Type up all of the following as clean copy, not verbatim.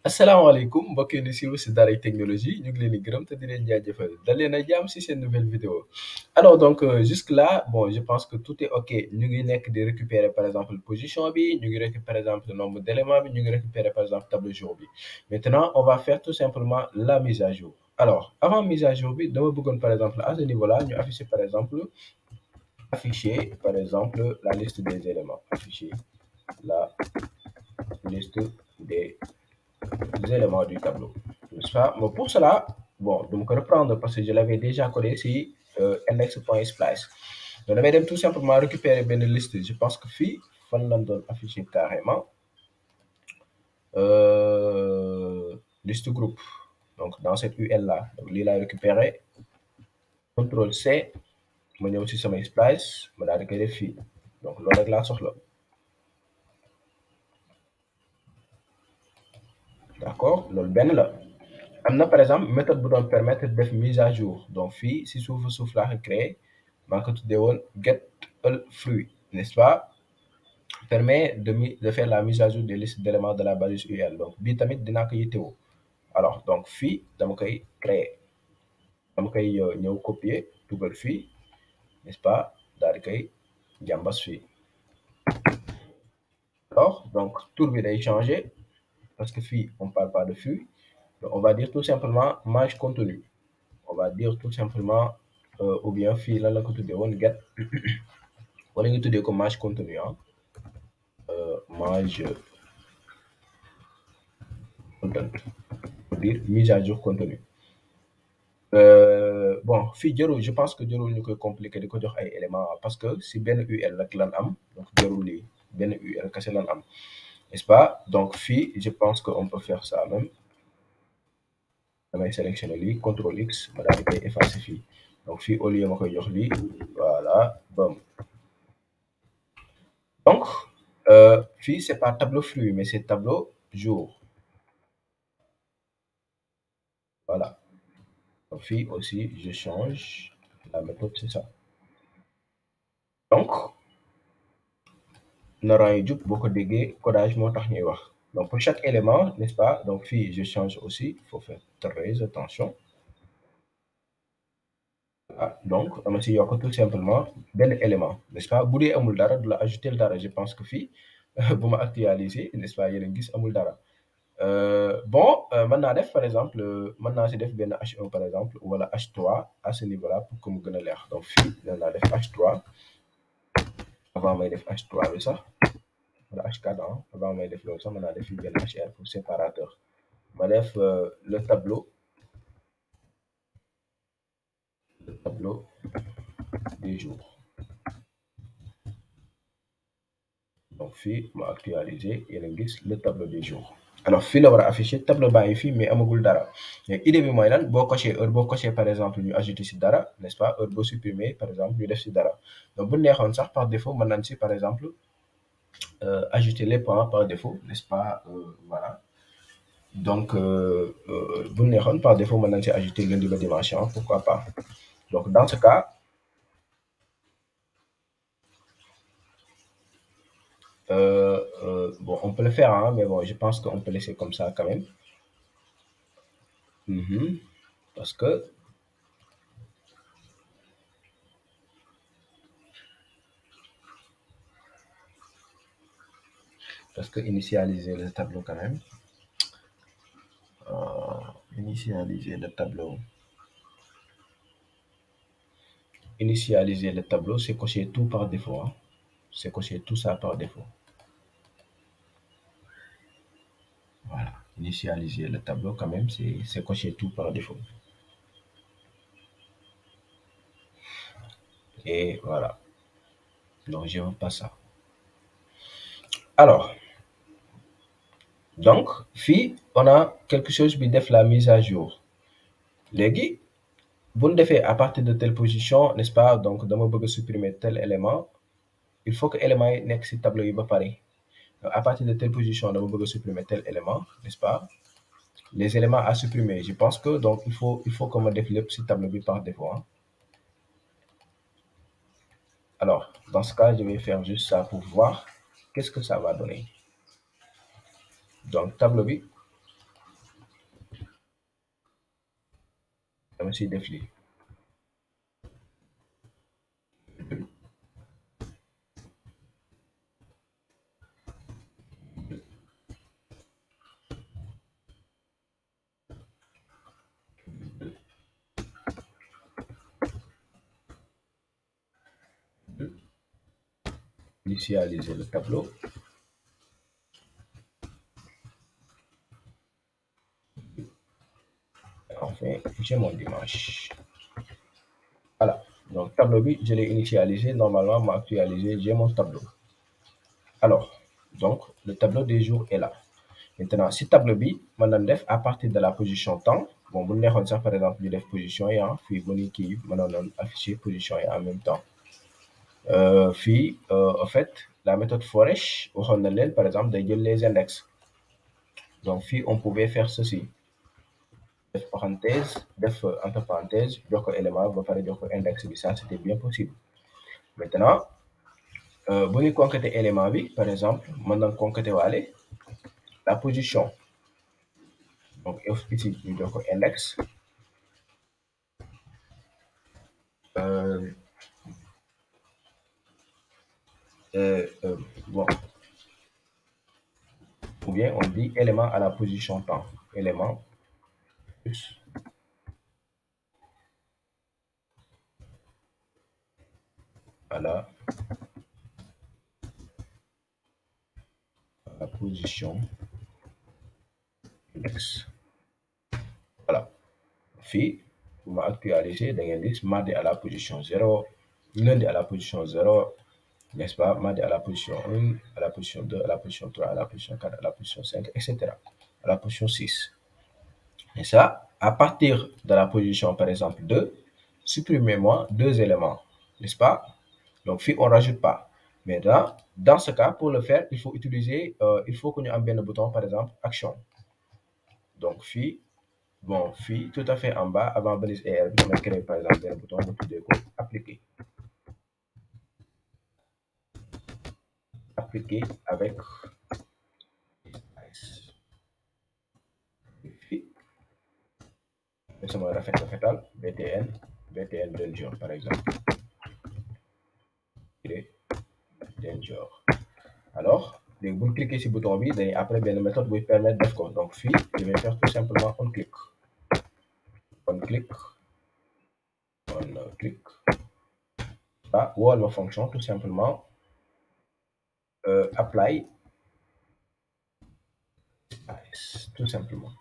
asalaamaaleykum mbokk yi di suivre si Daaray Technologie ñu ngi leen di gërëm te di leen jaajëfal dal leen a jàmm si seen nouvelle vidéo alors donc jusque là bon je pense que tout est ok ñu ngi nekk di récupérer par exemple position bi ñu ngi récupérer par exemple nombre d'éléments bi ñu ngi récupérer par exemple tableau jour bi maintenant on va faire tout simplement la mise à jour alors avant mise à jour bi dama bëggoon par exemple à ce niveau là ñu afficher par exemple la liste des éléments afficher la liste des éléments du tableau, n'est-ce pas? Mais pour cela, bon, donc reprendre parce que je l'avais déjà codé ici, index.splice. Donc, on va tout simplement récupérer une liste. Je pense que fi, fan lañ doon afficher carrément liste groupe. Donc, dans cette UL là, donc lii laay récupérer, contrôle C, ma ñëw ci sama splice, ma daal di koy def fii. Donc, loolu rek laa soxla. D'accord loolu benn la. am na par exemple méthode bu doon permettre def mise à jour donc fii si suuf laa ko créé maa ngi ko tuddee woon get all fruit n'est-ce pas permet de faire la mise à jour des listes d'éléments de la base URL donc bii tamit dinaa ko yittewoo alors donc fii dama koy créer dama koy ñëw copier dugal fii n'est-ce pas daal di koy jàmbas fii alors donc tour bi day changer parce que fii on parle pas de flux donc on va dire tout simplement mange contenu on va dire tout simplement ou bien fii lan la ko tuddee woon get wala ñu tuddee ko mange contenu mange content pour dire mise à jour contenu bon fii jarul je pense que jarul ñu koy compliqué di ko jox ay éléments parce que si benn UL rek lan am donc jarul lii benn UL kese lan am n'est-ce pas donc fii je pense que on peut faire ça même damay sélectionner lii CTRL X ma daal di koy effacer fii donc fii au lieu ma koy jox lii voilà bam donc fii c'est pas tableau flux mais c'est tableau jour voilà donc fii aussi je change la méthode c'est ça donc naraan yu jub boo ko déggee codage moo tax ñuy wax donc pour chaque élément n'est-ce pas donc fii je change aussi il faut faire très attention donc dama si yokk tout simplement benn élément n'est-ce pas bu dee amul dara du la ajouter dara je pense que fii bu ma actualiser n'est-ce pas yéen a gis amul dara bon mën naa def par exemple mën naa si def benn H1 par exemple wala H3 à ce niveau-là pour que mu gën a leer donc fii mën naa def H3 avant may def H3 bi sax wala H4 avant may def loolu sax mën naa def fii benn HR pour séparateur ma def le tableau des jours donc fii ma actualiser yéen a gis le tableau des jours alors fii la war a afficher tableau baa ngi fii mais amagul dara mais idée bi mooy lan boo coché heure boo coché par exemple ñu ajouter si dara n'est-ce pas heure boo supprimer par exemple ñu def si dara donc bu neexoon sax par défaut mën nañ si par exemple ajouter les points par défaut n'est-ce pas voilà donc bu neexoon par défaut mën nañ si ajouter lundi ba dimanche pourquoi pas donc dans ce cas bon on peut le faire mais bon je pense qu'on peut laisser comme ça quand même parce que initialiser le tableau quand même initialiser le tableau c'est cocher tout par défaut c'est cocher tout ça par défaut voilà initialiser le tableau quand même c'est cocher tout par défaut et voilà donc je veux pas ça alors donc fii on a quelque chose bi def la mise à jour léegi bu ñu defee à partir de telle position n'est-ce pas donc dama bëgg a supprimer tel élément il faut que élément yi nekk ci tableau yi ba pare à partir de telle position dama bëgg a supprimer tel élément n'est-ce pas les éléments à supprimer je pense que donc il faut que ma def lépp ci tableau bi par défaut alors dans ce cas je vais faire juste ça pour voir qu'est-ce que ça va donner donc tableau bi dama siy def lii initialiser le tableau. Enfin, j'ai mon dimanche. Voilà. Donc, tableau B, je l'ai initialisé. Normalement, m'a actualisé, j'ai mon tableau. Alors, donc, le tableau des jours est là. Maintenant, si tableau B, maintenant, def à partir de la position temps, bon, vous n'avez ça par exemple, def position et puis vous qui maintenant afficher position et en même temps. En fait, la méthode Foresh, par exemple, de les index. Donc, on pouvait faire ceci. Def parenthèse, def entre parenthèses, jox ko élément ba pare jox ko index bi, ça c'était bien possible. Maintenant, bu ñu conquêter élément bi, par exemple, mën nañ conquêter waale la position. Donc ici ñu jox ko index. Bon, ou bien on dit élément à la position temps, élément plus à la position index. Voilà. Fii bu ma actualiser da ngeen gis mardi à la position 0, lundi à la position 0, n'est-ce pas? Mardi à la position 1, à la position 2, à la position 3, à la position 4, à la position 5, etc. À la position 6. Et ça, à partir de la position, par exemple, 2, supprimez-moi 2 éléments, n'est-ce pas? Donc, on ne rajoute pas. Maintenant, dans ce cas, pour le faire, il faut utiliser, il faut qu'on ait un bouton, par exemple, action. Donc, bon, tout à fait en bas, avant balise ER, on va créer, par exemple, un bouton, appliquer. Appliquer avec c'est mon rafetal BTN Danger par exemple. Danger. Alors, vous cliquez sur le bouton B, après bien la méthode vous permettre de faire. Donc, je vais faire tout simplement on clic. On clic. Là, où est ma fonction tout simplement apply. Tout simplement.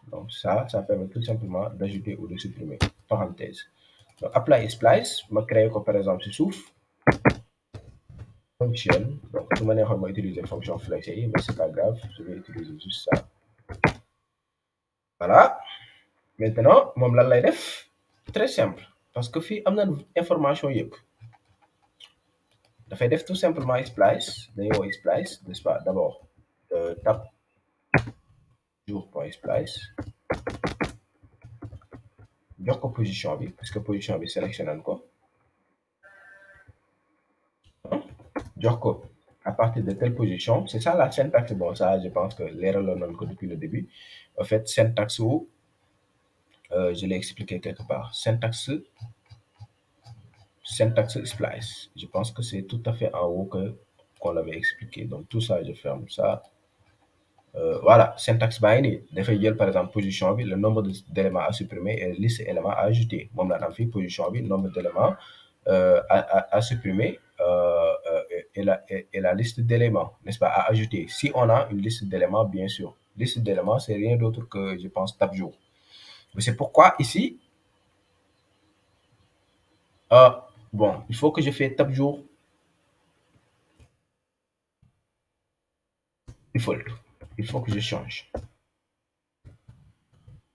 Donc, ça permet tout simplement d'ajouter ou de supprimer. Parenthèse. Donc, apply splice, je crée par exemple ce souffle. Function. Donc, de toute manière, on va utiliser fonction flex, mais c'est pas grave, je vais utiliser juste ça. Voilà. Maintenant, mon lan lay def très simple parce que fii am na information yëpp dafay def tout simplement splice dañuy woo splice n'est-ce pas d'abord tab jour.splice jox ko position bi parce que position bi sélectionné nañ ko jox ko à partir de telle position c'est ça la syntaxe. Bon, ça je pense que leeraloon nañ ko depuis le début. En fait, syntaxe wu je l'ai expliqué quelque part. Syntaxe splice. Je pense que c'est tout à fait en haut qu'on l'avait expliqué. Donc tout ça, je ferme ça. Voilà, syntaxe binary. Dafay par exemple position bi, le nombre d'éléments à supprimer et liste d'éléments à ajouter. Moom la am fi position bi, nombre d'éléments à supprimer et la liste d'éléments, n'est-ce pas, à ajouter. Si on a une liste d'éléments, bien sûr. Liste d'éléments, c'est rien d'autre que, je pense, tab jour. Mais c'est pourquoi ici, bon, il faut que je fasse tab jour default. Il faut que je change.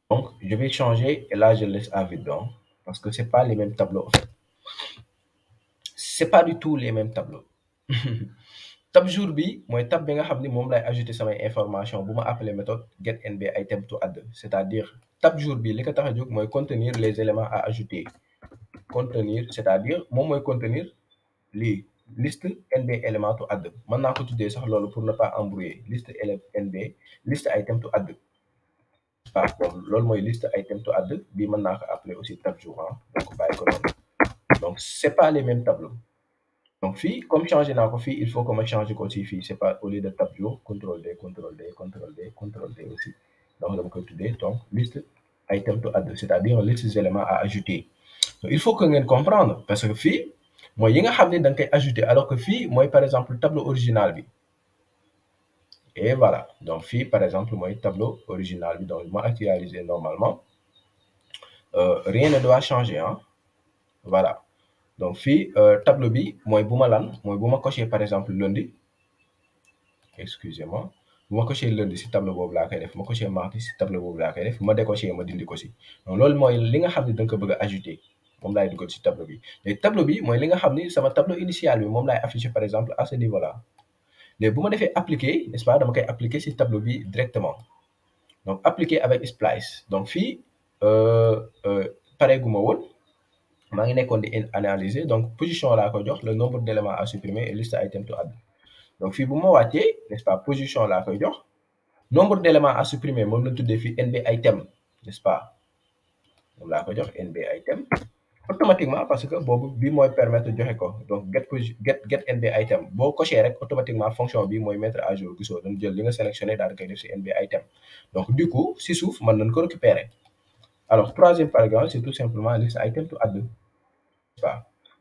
Donc, je vais changer et là, je laisse à vide parce que c'est pas les mêmes tableaux en fait. C'est pas du tout les mêmes tableaux. Tab jour bi, moi tab bi nga xamni mom lay ajouter samay information buma appeler méthode getNB item to add. C'est-à-dire tab jour bi li ko tax a jóg mooy contenir les éléments à ajouter. Contenir, c'est-à-dire moom mooy contenir lii liste NB élément to add. Mën naa ko tuddee sax loolu pour ne pas embrouiller. Liste NB, liste item to add. pas donc loolu mooy liste item to add bii mën naa ko appeler aussi tab jour donc bàyyi ko noonu donc c'est pas les mêmes tableaux donc fii comme changé naa ko fii il faut que ma changer ko aussi fii c'est pas au lieu de tab jour contrôle D contrôle D contrôle D contrôle D aussi donc dama koy tuddee donc liste item to add c'est-à-dire liste des éléments à ajouter donc il faut que ngeen comprendre parce que fii mooy yi nga xam ne da nga koy ajouter alors que fii mooy par exemple tableau original bi et voilà donc fii par exemple mooy tableau original bi donc ma actualiser normalement rien ne doit changer voilà donc fii tableau bi mooy bu ma lan mooy bu ma coché par exemple lundi excusez-moi bu ma coché lundi si tableau boobu laa koy def ma coché mardi si tableau boobu laa koy def ma décoché ma dindi ko si donc loolu mooy li nga xam ne da nga ko bëgg a ajouter moom laay dugal si tableau bi léegi tableau bi mooy li nga xam ni sama tableau initial bi moom laay afficher par exemple à ce niveau là léegi bu ma defee appliquer n'est-ce pas dama koy appliquer si tableau bi directement donc appliquer avec splice donc fii pareeguma woon maa ngi nekkoon di analyser donc position laa ko jox le nombre d'éléments à supprimer et liste item to add donc fii bu ma wàccee n'est-ce pas position laa koy jox nombre d'éléments à supprimer moom la tuddee fii nb item n'est-ce pas moom laa ko jox nb item automatiquement parce que boobu bi mooy permettre joxe ko donc get nb item boo coché rek automatiquement fonction bi mooy mettre à jour gisoo dañ jël li nga sélectionné daal di koy def si nb item donc du coup si suuf mën nañ ko récupérer alors troisième paragraphe c'est tout simplement liste item to add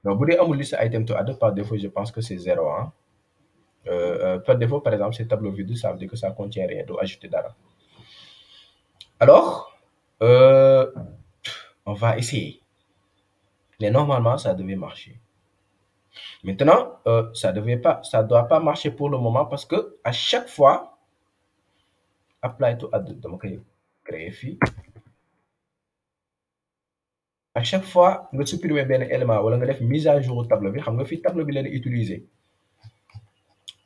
donc bu dee amul liste item to add par défaut je pense que c'est 0 par défaut par exemple c'est tableau vide ça veut dire que ça contient rien doo ajouter dara alors on va essayer mais normalement ça devait marcher maintenant ça doit pas marcher pour le moment parce que à chaque fois apply to add dama koy créer fii à chaque fois nga supprimer benn élément wala nga def mise à jour tableau bi xam nga fii tableau bi leen utiliser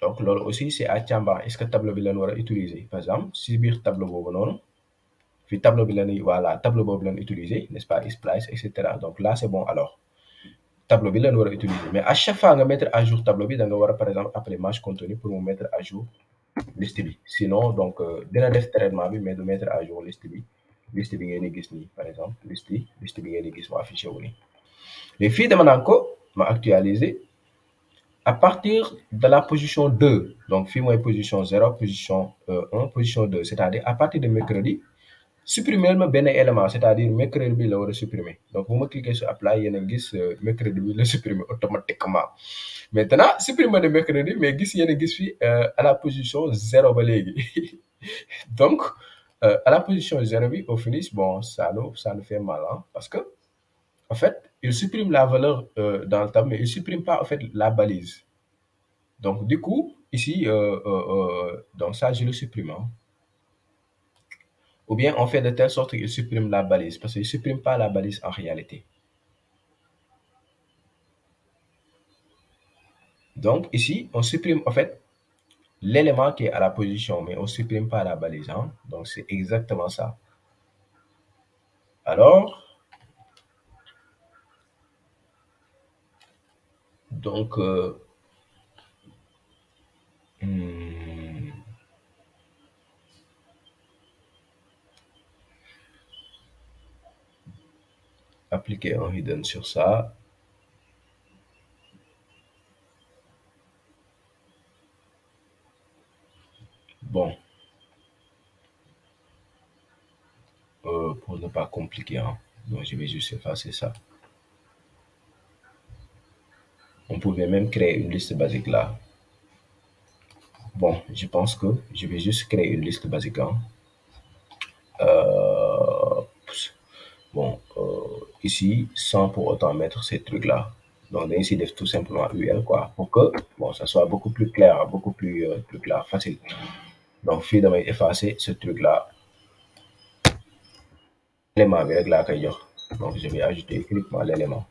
donc loolu aussi c'est à càmbar est-ce que tableau bi leen war a utiliser par exemple si biir tableau boobu noonu fii tableau bi leen voilà tableau boobu leen utiliser n'est-ce pas splice et cetera donc là c'est bon alors tableau bi leen war a utiliser mais à chaque fois nga mettre à jour tableau bi da nga war a par exemple appeler match contenu pour mu mettre à jour liste bi sinon donc dina def traitement bi mais du mettre à jour liste bi ngeen di gis nii par exemple liste bi ngeen di gis mu affiché wu nii mais fii dama naan ko ma actualiser à partir de la position 2 donc fii mooy position 0 position 1 position 2 c'est-à-dire à partir de mercredi supprimer ma benn élément c'est-à-dire mercredi bi la war a supprimer donc bu ma cliquer sur apply yéen a gis mercredi bi la supprimer automatiquement maintenant supprimer de mercredi mais gis yéen a gis fii à la position 0 ba léegi donc à la position 0 bi au finish bon ça nous fait mal parce que en fait il supprime la valeur dans le tableau mais il supprime pas en fait la balise donc du coup ici donc ça je le supprime ou bien on fait de telle sorte qu'il supprime la balise parce qu'il ne supprime pas la balise en réalité. Donc ici, on supprime en fait l'élément qui est à la position, mais on ne supprime pas la balise. Donc c'est exactement ça. Alors, donc, appliquer un hidden sur ça. Bon, pour ne pas compliquer, donc je vais juste effacer ça. On pouvait même créer une liste basique là. Bon, je pense que je vais juste créer une liste basique. Bon, ici, sans pour autant mettre ces trucs-là. Donc, ici, de tout simplement UL, quoi, pour que, bon, ça soit beaucoup plus clair, beaucoup plus clair, facile. Donc, fii damay effacer ce truc-là. L'élément bi rek laa koy jox. Donc, je vais ajouter uniquement l'élément.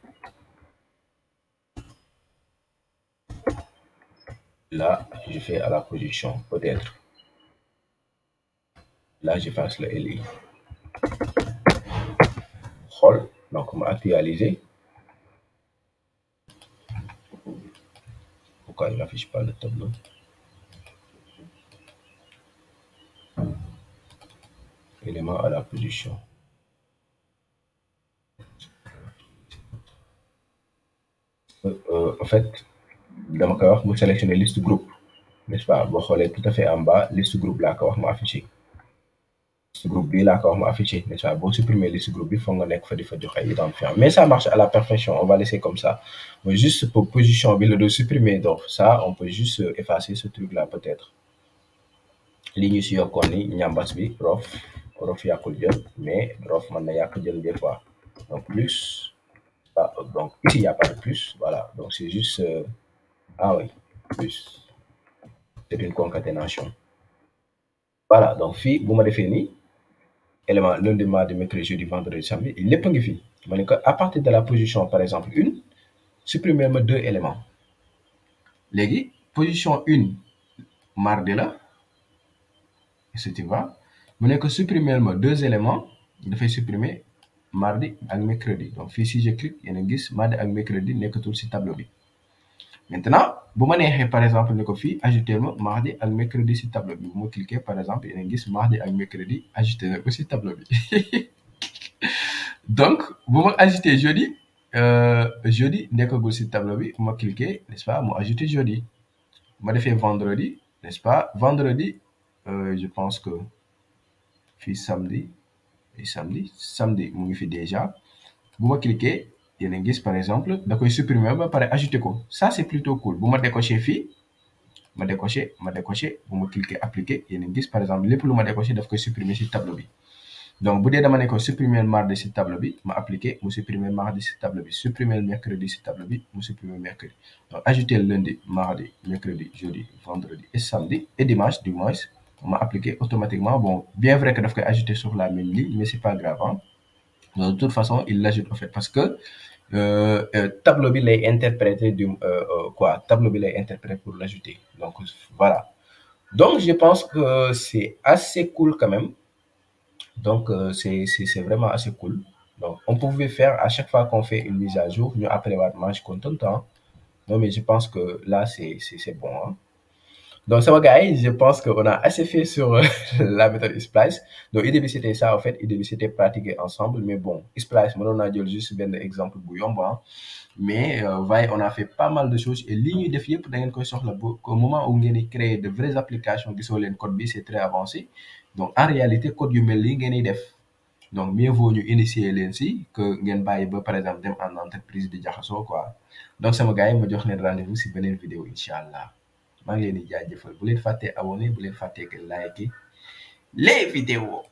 Là, je fais à la position, peut-être. Là, j'efface le LI. Xool, donc ma actualiser. Pourquoi il n'affiche pas le tableau? élément à la position. En fait, dama koy wax mu sélectionner liste groupe, n'est-ce pas? Boo xoolee tout à fait en bas liste groupe laa ko wax mu affiché. Liste groupe bi laa ko wax mu affiché, n'est-ce pas? Boo supprimer liste groupe bi foog nga nekk fa di fa joxe ay identifiant, mais ça marche à la perfection. On va laisser comme ça. Mais juste pour position bi la de supprimer, donc ça on peut juste effacer ce truc là peut-être. Li ñu si yokkoon ni ñambas bi rof yàqul jël, mais rof mën na yàq jël des fois. Donc plus, donc ici il n'y a pas de plus, voilà. Donc c'est juste ah oui, plus. C'est une concaténation. Voilà, donc fii bu ma defee nii élément lundi, mardi, mercredi, jeudi, vendredi, samedi lépp a ngi fi. Ma ne ko à partir de la position par exemple 1, supprimer ma 2 éléments. Léegi position 1 mardi la, est-ce que tu vois? Mu ne ko supprimer ma 2 éléments, dafay supprimer mardi ak mercredi. Donc fii si je clique yéen a gis mardi ak mercredi nekkatul si tableau bi. Maintenant bu ma neexee par exemple ne ko fii ajouter ma mardi ak mercredi si tableau bi, bu ma cliquer par exemple yéen a gis mardi ak mercredi ajouter na ko si tableau bi. Donc bu ma ajouter jeudi jeudi nekkagul si tableau bi, bu ma cliquer, n'est-ce pas, mu ajouter jeudi. Ma defee vendredi, n'est-ce pas, vendredi je pense que fii samedi et samedi mu ngi fi déjà. Bu ma cliquer yéen a gis par exemple da koy supprimer ba pare ajouter ko. Ça c'est plutôt cool. Bu ma décocher fii ma décocher bu ma cliquer appliquer yéen a gis par exemple lépp lu ma décocher daf koy supprimer si tableau bi. Donc bu dee dama ne ko supprimer mardi si tableau bi ma appliquer mu supprimer mardi si tableau bi, supprimer mercredi si tableau bi mu supprimer mercredi. Donc ajouter lundi, mardi, mercredi, jeudi, vendredi et samedi et dimanche du moins ma appliquer automatiquement. Bon, bien vrai que daf koy ajouter sur la même ligne, mais c'est pas grave, hein. De toute façon il l'ajoute en fait parce que tableau bi lay interpréter tableau bi lay interpréter pour l'ajouter. Donc voilà. Donc je pense que c'est assez cool quand même. Donc c'est vraiment assez cool. Donc on pouvait faire à chaque fois qu'on fait une mise à jour, ñu après waat match content. Non mais je pense que là c'est bon, hein. Donc ça va guys, je pense qu'on a assez fait sur la méthode Splice. Donc idée bi c'était ça en fait, idée bi c'était pratiquer ensemble, mais bon Splice mënoon naa jël juste benn exemple bu yomb, hein. Mais voyez, on a fait pas mal de choses et li ñuy def yëpp da ngeen koy soxla au moment où ngeen di créer de vraies applications gisoo leen code bi c'est très avancé. Donc en réalité code yu mel nii ngeen di def. Donc mieux vaut ñu initier leen si que ngeen bàyyi ba par exemple dem en entreprise di jaxasoo quoi. Donc sama gars yi ma jox leen rendez-vous si beneen vidéo incha allah. maa ngi leen di jaajëfal bu leen fàttee abonné bu leen fàttee que liker les vidéos.